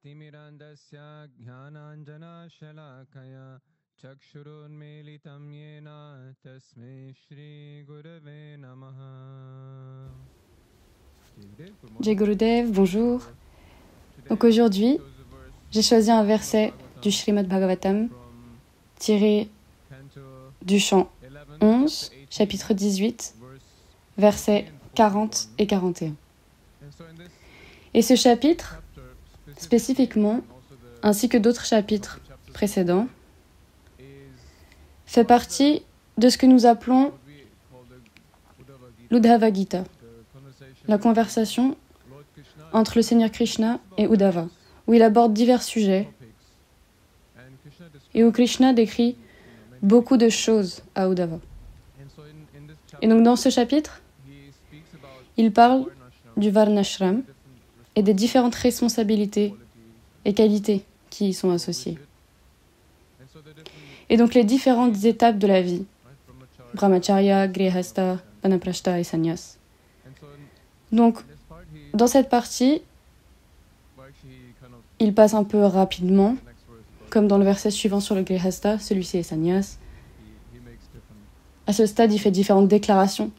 Timirandasya Jnananjana Shalakaya Chakshurunmilitam Yena Tasmai Shri Gurave Namaha. Jai Gurudev, bonjour. Donc aujourd'hui, j'ai choisi un verset du Srimad Bhagavatam tiré du chant 11, chapitre 18, versets 40 et 41. Et ce chapitre, spécifiquement, ainsi que d'autres chapitres précédents, fait partie de ce que nous appelons l'Uddhava Gita, la conversation entre le Seigneur Krishna et Uddhava, où il aborde divers sujets et où Krishna décrit beaucoup de choses à Uddhava. Et donc dans ce chapitre, il parle du Varnashram et des différentes responsabilités et qualités qui y sont associées. Et donc les différentes étapes de la vie, Brahmacharya, Grihastha, Vanaprastha et Sannyas. Donc, dans cette partie, il passe un peu rapidement, comme dans le verset suivant sur le Grihastha, celui-ci est Sannyas. À ce stade, il fait différentes déclarations.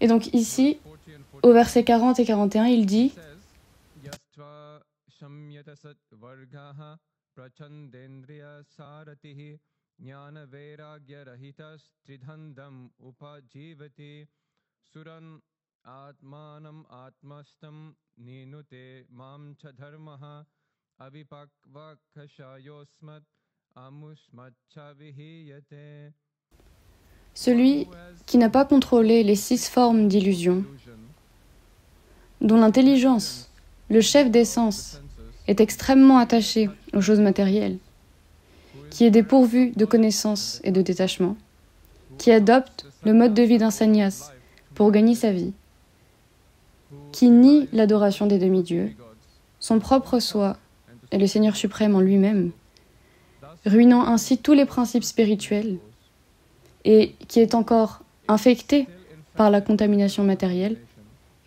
Et donc ici, au verset 40 et 41, il dit Atmanam atmastam ninute mam chadharmaha avipakvakashayosmat amusmatchavihiyate. celui qui n'a pas contrôlé les 6 formes d'illusion, dont l'intelligence, le chef des sens, est extrêmement attaché aux choses matérielles, qui est dépourvu de connaissance et de détachement, qui adopte le mode de vie d'un sannyas pour gagner sa vie, qui nie l'adoration des demi-dieux, son propre soi et le Seigneur suprême en lui-même, ruinant ainsi tous les principes spirituels, et qui est encore infecté par la contamination matérielle,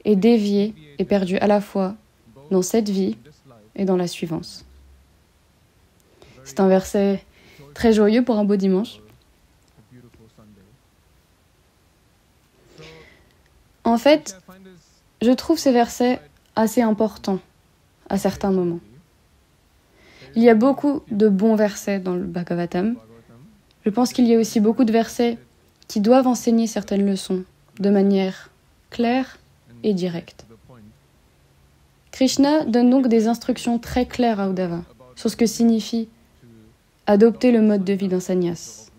et dévié et perdu à la fois dans cette vie et dans la suivante. C'est un verset très joyeux pour un beau dimanche. En fait, je trouve ces versets assez importants à certains moments. Il y a beaucoup de bons versets dans le Bhagavatam. Je pense qu'il y a aussi beaucoup de versets qui doivent enseigner certaines leçons de manière claire et directe. Krishna donne donc des instructions très claires à Uddhava sur ce que signifie adopter le mode de vie d'un sannyas.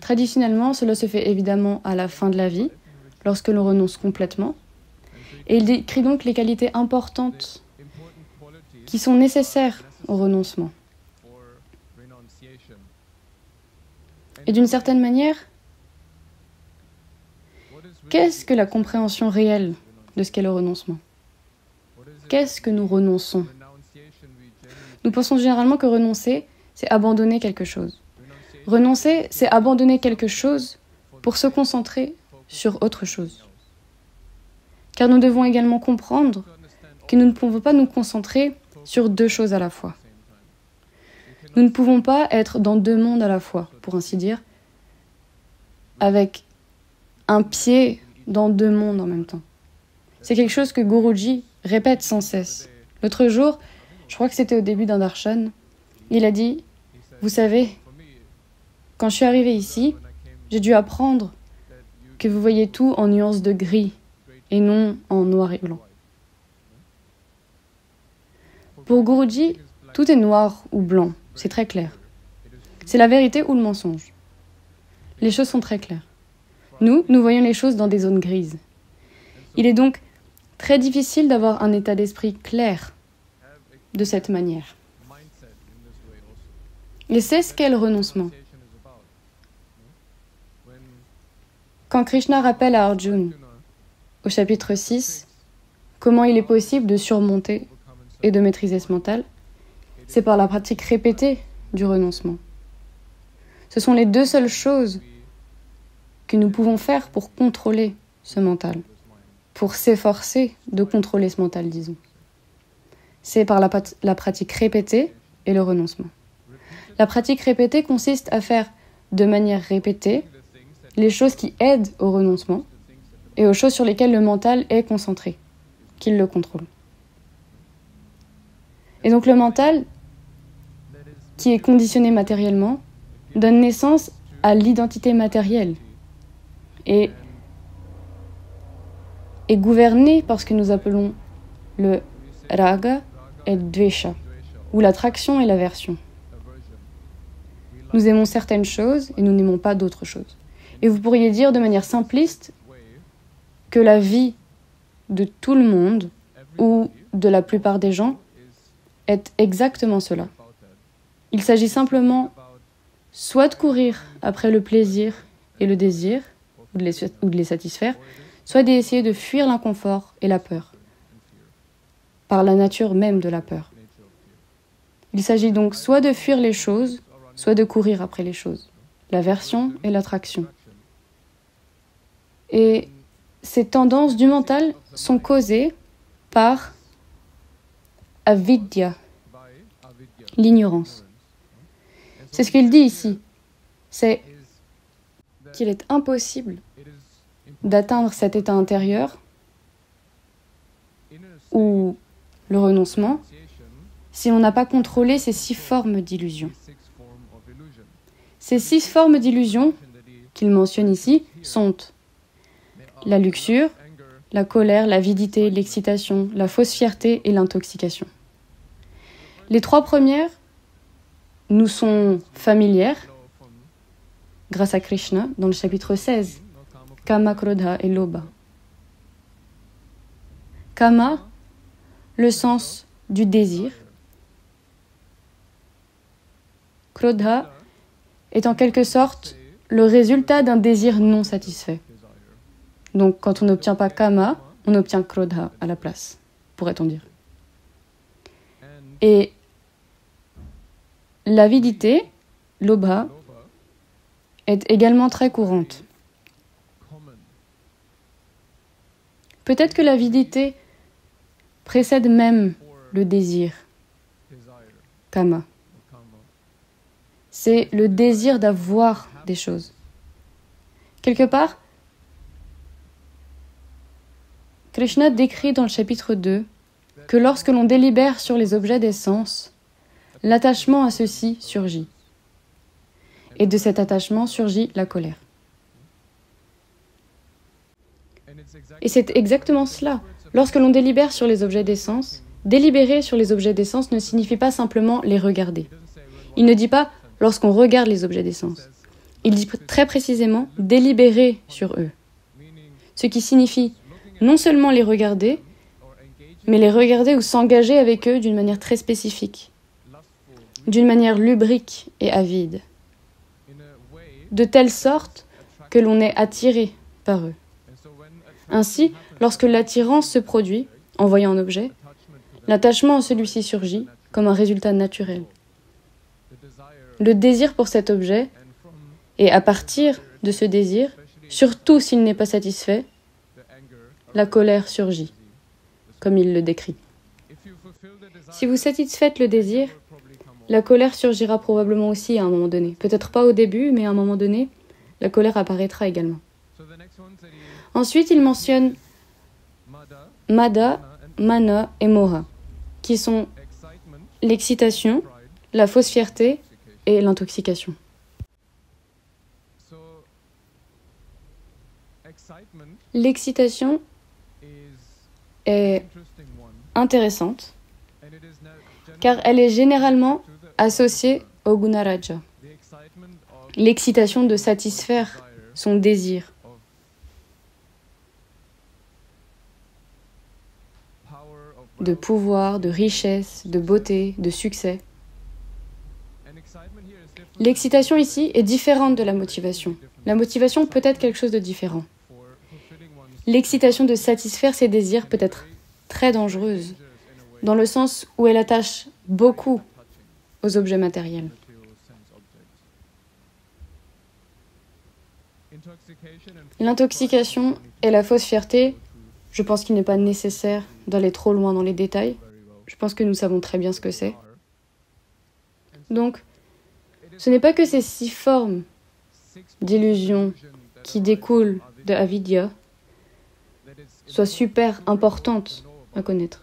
Traditionnellement, cela se fait évidemment à la fin de la vie, lorsque l'on renonce complètement, et il décrit donc les qualités importantes qui sont nécessaires au renoncement. Et d'une certaine manière, qu'est-ce que la compréhension réelle de ce qu'est le renoncement? Qu'est-ce que nous renonçons? Nous pensons généralement que renoncer, c'est abandonner quelque chose. Renoncer, c'est abandonner quelque chose pour se concentrer sur autre chose. Car nous devons également comprendre que nous ne pouvons pas nous concentrer sur 2 choses à la fois. Nous ne pouvons pas être dans 2 mondes à la fois, pour ainsi dire, avec un pied dans 2 mondes en même temps. C'est quelque chose que Guruji répète sans cesse. L'autre jour, je crois que c'était au début d'un darshan, il a dit « Vous savez, quand je suis arrivé ici, j'ai dû apprendre que vous voyez tout en nuances de gris et non en noir et blanc. » Pour Guruji, tout est noir ou blanc, c'est très clair. C'est la vérité ou le mensonge. Les choses sont très claires. Nous voyons les choses dans des zones grises. Il est donc très difficile d'avoir un état d'esprit clair de cette manière. Et c'est ce qu'est le renoncement. Quand Krishna rappelle à Arjuna, au chapitre 6, comment il est possible de surmonter et de maîtriser ce mental, c'est par la pratique répétée du renoncement. Ce sont les 2 seules choses que nous pouvons faire pour contrôler ce mental, pour s'efforcer de contrôler ce mental, disons. c'est par la pratique répétée et le renoncement. La pratique répétée consiste à faire de manière répétée les choses qui aident au renoncement et aux choses sur lesquelles le mental est concentré, qu'il le contrôle. Et donc le mental, qui est conditionné matériellement, donne naissance à l'identité matérielle et est gouverné par ce que nous appelons le raga et le dvesha, ou l'attraction et l'aversion. Nous aimons certaines choses et nous n'aimons pas d'autres choses. Et vous pourriez dire de manière simpliste que la vie de tout le monde, ou de la plupart des gens, est exactement cela. Il s'agit simplement soit de courir après le plaisir et le désir, ou de les satisfaire, soit d'essayer de fuir l'inconfort et la peur, par la nature même de la peur. Il s'agit donc soit de fuir les choses, soit de courir après les choses, l'aversion et l'attraction. Et ces tendances du mental sont causées par avidya, l'ignorance. C'est ce qu'il dit ici, c'est qu'il est impossible d'atteindre cet état intérieur ou le renoncement si on n'a pas contrôlé ces 6 formes d'illusion. Ces 6 formes d'illusion qu'il mentionne ici sont la luxure, la colère, l'avidité, l'excitation, la fausse fierté et l'intoxication. Les 3 premières nous sont familières grâce à Krishna dans le chapitre 16, Kama, Krodha et Lobha. Kama, le sens du désir. Krodha est en quelque sorte le résultat d'un désir non satisfait. Donc quand on n'obtient pas Kama, on obtient Krodha à la place, pourrait-on dire. Et l'avidité, Lobha, est également très courante. Peut-être que l'avidité précède même le désir, Kama. C'est le désir d'avoir des choses. Quelque part, Krishna décrit dans le chapitre 2 que lorsque l'on délibère sur les objets des sens, l'attachement à ceux-ci surgit. Et de cet attachement surgit la colère. Et c'est exactement cela. Lorsque l'on délibère sur les objets des sens, délibérer sur les objets des sens ne signifie pas simplement les regarder. Il ne dit pas « lorsqu'on regarde les objets des sens ». Il dit très précisément « délibérer sur eux ». Ce qui signifie non seulement les regarder, mais les regarder ou s'engager avec eux d'une manière très spécifique, d'une manière lubrique et avide, de telle sorte que l'on est attiré par eux. Ainsi, lorsque l'attirance se produit, en voyant un objet, l'attachement à celui-ci surgit comme un résultat naturel. Le désir pour cet objet, et à partir de ce désir, surtout s'il n'est pas satisfait, la colère surgit, comme il le décrit. Si vous satisfaites le désir, la colère surgira probablement aussi à un moment donné. Peut-être pas au début, mais à un moment donné, la colère apparaîtra également. Ensuite, il mentionne Mada, Mana et Moha, qui sont l'excitation, la fausse fierté et l'intoxication. L'excitation est intéressante car elle est généralement associée au Gunaraja, l'excitation de satisfaire son désir. De pouvoir, de richesse, de beauté, de succès. L'excitation ici est différente de la motivation. La motivation peut être quelque chose de différent. L'excitation de satisfaire ses désirs peut être très dangereuse, dans le sens où elle attache beaucoup aux objets matériels. L'intoxication et la fausse fierté, je pense qu'il n'est pas nécessaire d'aller trop loin dans les détails. je pense que nous savons très bien ce que c'est. Donc, ce n'est pas que ces 6 formes d'illusion qui découlent de avidya soient super importantes à connaître.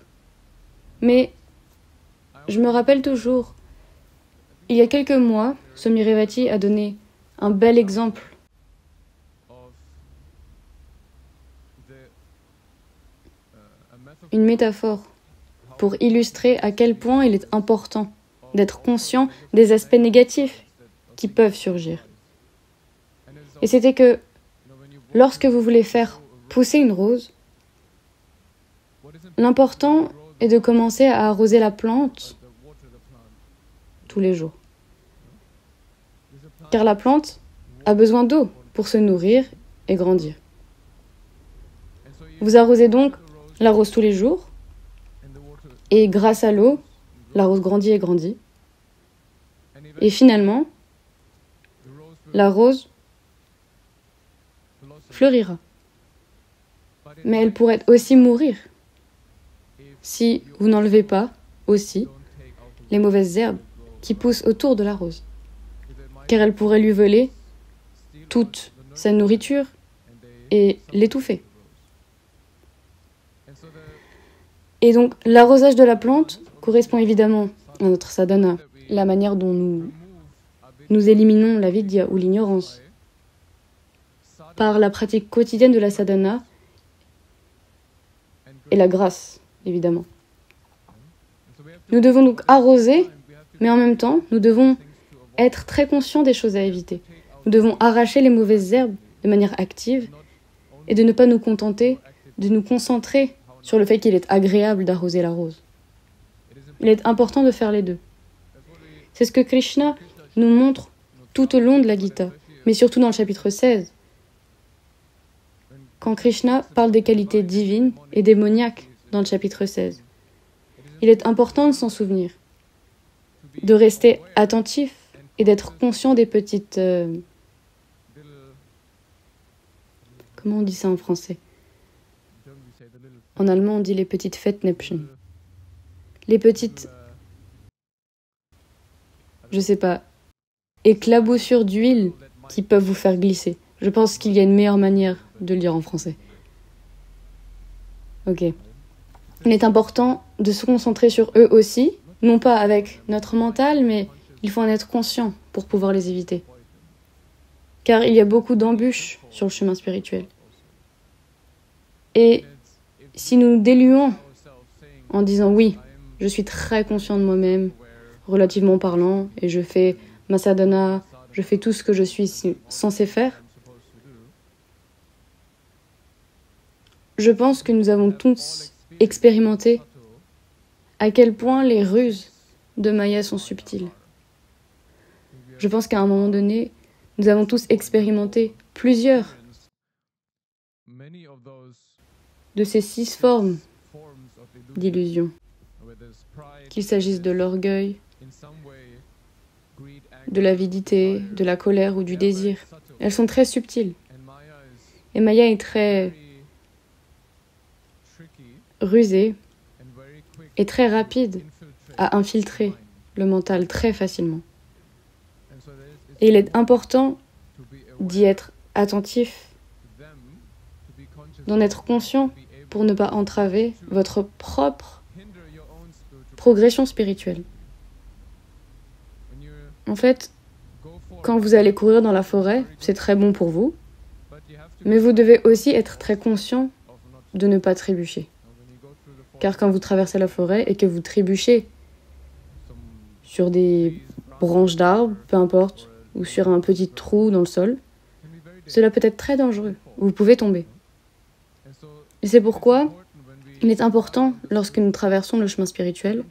Mais je me rappelle toujours, il y a quelques mois, Swami Revati a donné un bel exemple une métaphore pour illustrer à quel point il est important d'être conscient des aspects négatifs qui peuvent surgir. Et c'était que lorsque vous voulez faire pousser une rose, l'important est de commencer à arroser la plante tous les jours. Car la plante a besoin d'eau pour se nourrir et grandir. Vous arrosez donc la rose tous les jours, et grâce à l'eau, la rose grandit et grandit. Et finalement, la rose fleurira. Mais elle pourrait aussi mourir si vous n'enlevez pas aussi les mauvaises herbes qui poussent autour de la rose. Car elle pourrait lui voler toute sa nourriture et l'étouffer. Et donc, l'arrosage de la plante correspond évidemment à notre sadhana, la manière dont nous éliminons la vidya ou l'ignorance. Par la pratique quotidienne de la sadhana et la grâce, évidemment. Nous devons donc arroser, mais en même temps, nous devons être très conscients des choses à éviter. Nous devons arracher les mauvaises herbes de manière active et de ne pas nous contenter de nous concentrer sur le fait qu'il est agréable d'arroser la rose. Il est important de faire les deux. C'est ce que Krishna nous montre tout au long de la Gita, mais surtout dans le chapitre 16. Quand Krishna parle des qualités divines et démoniaques dans le chapitre 16, il est important de s'en souvenir, de rester attentif et d'être conscient des petites... Comment on dit ça en français ? En allemand, on dit les petites Fettnäpfchen. Les petites... Je sais pas, éclaboussures d'huile qui peuvent vous faire glisser. Je pense qu'il y a une meilleure manière de le dire en français. Ok. Il est important de se concentrer sur eux aussi, non pas avec notre mental, mais il faut en être conscient pour pouvoir les éviter. Car il y a beaucoup d'embûches sur le chemin spirituel. Et si nous nous déluons en disant oui, je suis très conscient de moi-même, relativement parlant, et je fais ma sadhana, je fais tout ce que je suis censé faire, je pense que nous avons tous expérimenté à quel point les ruses de Maya sont subtiles. Je pense qu'à un moment donné, nous avons tous expérimenté plusieurs de ces 6 formes d'illusion, qu'il s'agisse de l'orgueil, de l'avidité, de la colère ou du désir. Elles sont très subtiles. Et Maya est très rusée et très rapide à infiltrer le mental très facilement. Et il est important d'y être attentif, d'en être conscient pour ne pas entraver votre propre progression spirituelle. En fait, quand vous allez courir dans la forêt, c'est très bon pour vous, mais vous devez aussi être très conscient de ne pas trébucher. Car quand vous traversez la forêt et que vous trébuchez sur des branches d'arbres, peu importe, ou sur un petit trou dans le sol, cela peut être très dangereux. Vous pouvez tomber. Et c'est pourquoi il est important, lorsque nous traversons le chemin spirituel,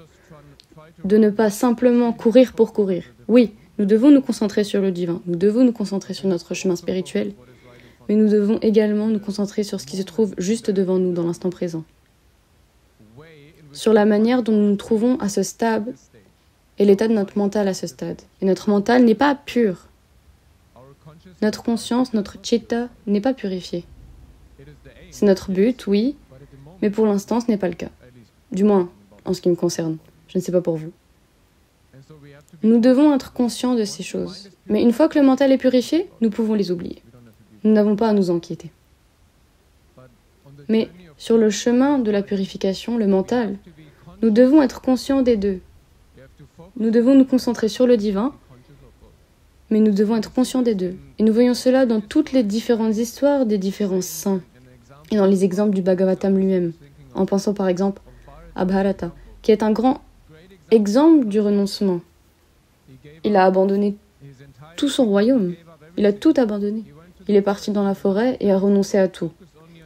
de ne pas simplement courir pour courir. Oui, nous devons nous concentrer sur le divin, nous devons nous concentrer sur notre chemin spirituel, mais nous devons également nous concentrer sur ce qui se trouve juste devant nous dans l'instant présent. Sur la manière dont nous nous trouvons à ce stade et l'état de notre mental à ce stade. Et notre mental n'est pas pur. Notre conscience, notre chitta n'est pas purifié. C'est notre but, oui, mais pour l'instant, ce n'est pas le cas. Du moins, en ce qui me concerne. Je ne sais pas pour vous. Nous devons être conscients de ces choses. Mais une fois que le mental est purifié, nous pouvons les oublier. Nous n'avons pas à nous inquiéter. Mais sur le chemin de la purification, le mental, nous devons être conscients des deux. Nous devons nous concentrer sur le divin, mais nous devons être conscients des deux. Et nous voyons cela dans toutes les différentes histoires des différents saints et dans les exemples du Bhagavatam lui-même, en pensant par exemple à Bharata, qui est un grand exemple du renoncement. Il a abandonné tout son royaume. Il a tout abandonné. Il est parti dans la forêt et a renoncé à tout.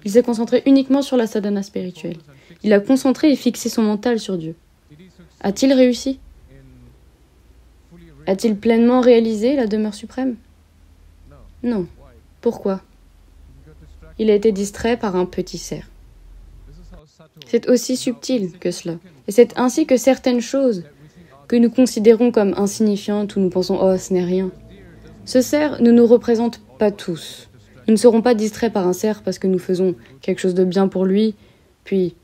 Il s'est concentré uniquement sur la sadhana spirituelle. Il a concentré et fixé son mental sur Dieu. A-t-il réussi? A-t-il pleinement réalisé la demeure suprême? Non. Pourquoi? Il a été distrait par un petit cerf. C'est aussi subtil que cela. Et c'est ainsi que certaines choses que nous considérons comme insignifiantes ou nous pensons « oh, ce n'est rien ». Ce cerf ne nous représente pas tous. Nous ne serons pas distraits par un cerf parce que nous faisons quelque chose de bien pour lui, puis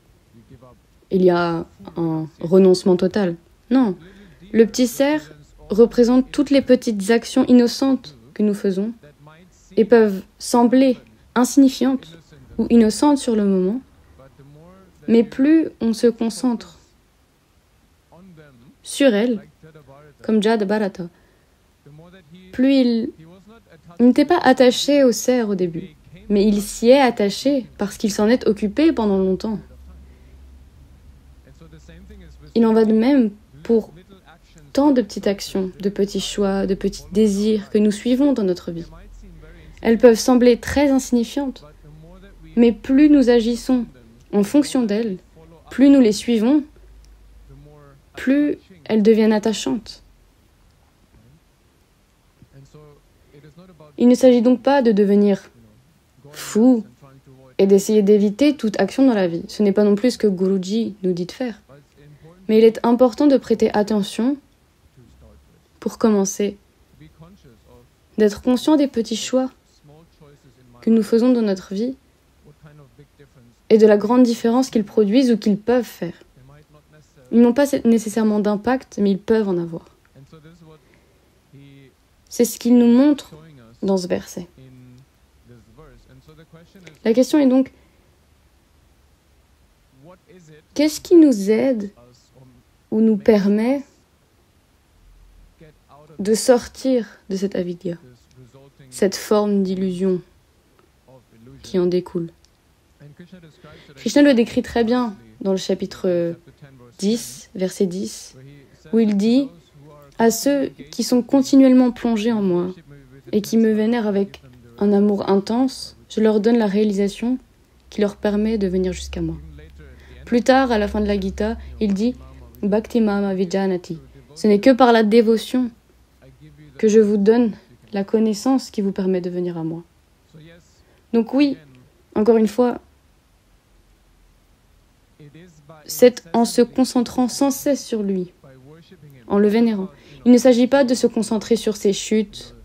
il y a un renoncement total. Non. Le petit cerf représente toutes les petites actions innocentes que nous faisons et peuvent sembler insignifiantes ou innocentes sur le moment, mais plus on se concentre sur elles, comme Jada Bharata, plus il n'était pas attaché au cerf au début, mais il s'y est attaché parce qu'il s'en est occupé pendant longtemps. Il en va de même pour tant de petites actions, de petits choix, de petits désirs que nous suivons dans notre vie. Elles peuvent sembler très insignifiantes, mais plus nous agissons en fonction d'elles, plus nous les suivons, plus elles deviennent attachantes. Il ne s'agit donc pas de devenir fou et d'essayer d'éviter toute action dans la vie. Ce n'est pas non plus ce que Guruji nous dit de faire. Mais il est important de prêter attention, pour commencer, d'être conscient des petits choix que nous faisons dans notre vie et de la grande différence qu'ils produisent ou qu'ils peuvent faire. Ils n'ont pas nécessairement d'impact, mais ils peuvent en avoir. C'est ce qu'il nous montre dans ce verset. La question est donc, qu'est-ce qui nous aide ou nous permet de sortir de cette avidya, cette forme d'illusion qui en découle? Krishna le décrit très bien dans le chapitre 10, verset 10, où il dit « À ceux qui sont continuellement plongés en moi et qui me vénèrent avec un amour intense, je leur donne la réalisation qui leur permet de venir jusqu'à moi. » Plus tard, à la fin de la Gita, il dit « Bhakti Mama Vijanati » Ce n'est que par la dévotion que je vous donne la connaissance qui vous permet de venir à moi. Donc oui, encore une fois, c'est en se concentrant sans cesse sur lui, en le vénérant. Il ne s'agit pas de se concentrer sur ses chutes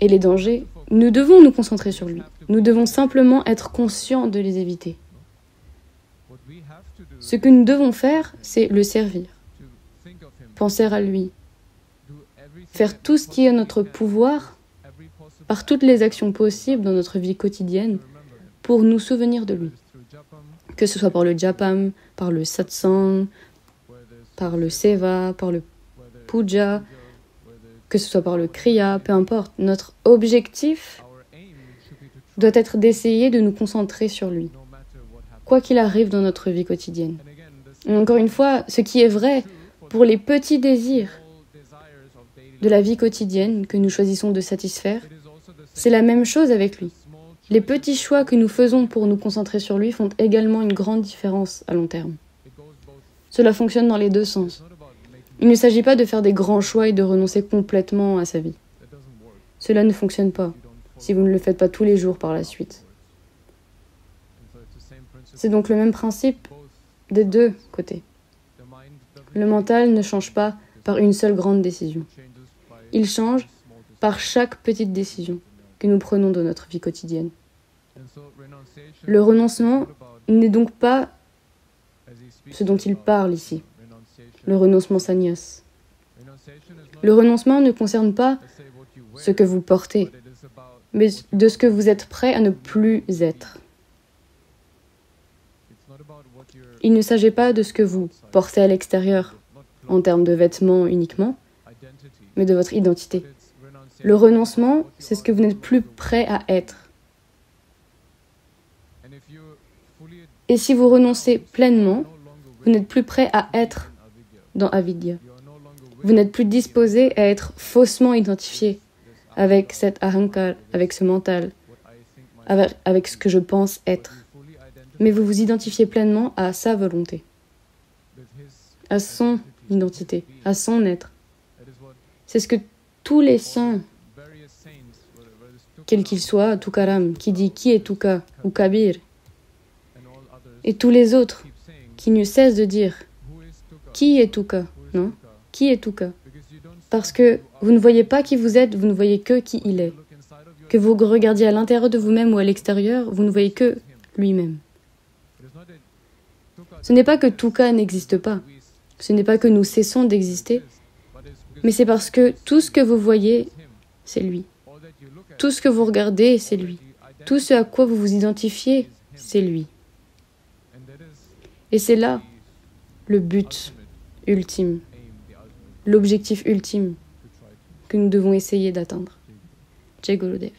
et les dangers. Nous devons nous concentrer sur lui. Nous devons simplement être conscients de les éviter. Ce que nous devons faire, c'est le servir, penser à lui, faire tout ce qui est à notre pouvoir, par toutes les actions possibles dans notre vie quotidienne, pour nous souvenir de lui. Que ce soit par le japam, par le satsang, par le seva, par le puja, que ce soit par le kriya, peu importe. Notre objectif doit être d'essayer de nous concentrer sur lui, quoi qu'il arrive dans notre vie quotidienne. Et encore une fois, ce qui est vrai pour les petits désirs de la vie quotidienne que nous choisissons de satisfaire, c'est la même chose avec lui. Les petits choix que nous faisons pour nous concentrer sur lui font également une grande différence à long terme. Cela fonctionne dans les deux sens. Il ne s'agit pas de faire des grands choix et de renoncer complètement à sa vie. Cela ne fonctionne pas si vous ne le faites pas tous les jours par la suite. C'est donc le même principe des deux côtés. Le mental ne change pas par une seule grande décision. Il change par chaque petite décision que nous prenons dans notre vie quotidienne. Le renoncement n'est donc pas ce dont il parle ici, le renoncement sannyas. Le renoncement ne concerne pas ce que vous portez, mais de ce que vous êtes prêt à ne plus être. Il ne s'agit pas de ce que vous portez à l'extérieur, en termes de vêtements uniquement, mais de votre identité. Le renoncement, c'est ce que vous n'êtes plus prêt à être. Et si vous renoncez pleinement, vous n'êtes plus prêt à être dans avidya. Vous n'êtes plus disposé à être faussement identifié avec cet ahankar, avec ce mental, avec ce que je pense être. Mais vous vous identifiez pleinement à sa volonté, à son identité, à son être. C'est ce que tous les saints, quels qu'ils soient, Tukaram, qui dit qui est Tuka, ou Kabir, et tous les autres qui ne cessent de dire qui est Tuka, non? Qui est Tuka? Parce que vous ne voyez pas qui vous êtes, vous ne voyez que qui il est. Que vous regardiez à l'intérieur de vous-même ou à l'extérieur, vous ne voyez que lui-même. Ce n'est pas que Tuka n'existe pas, ce n'est pas que nous cessons d'exister, mais c'est parce que tout ce que vous voyez, c'est lui. Tout ce que vous regardez, c'est lui. Tout ce à quoi vous vous identifiez, c'est lui. Et c'est là le but ultime, l'objectif ultime que nous devons essayer d'atteindre. Jai Gurudev.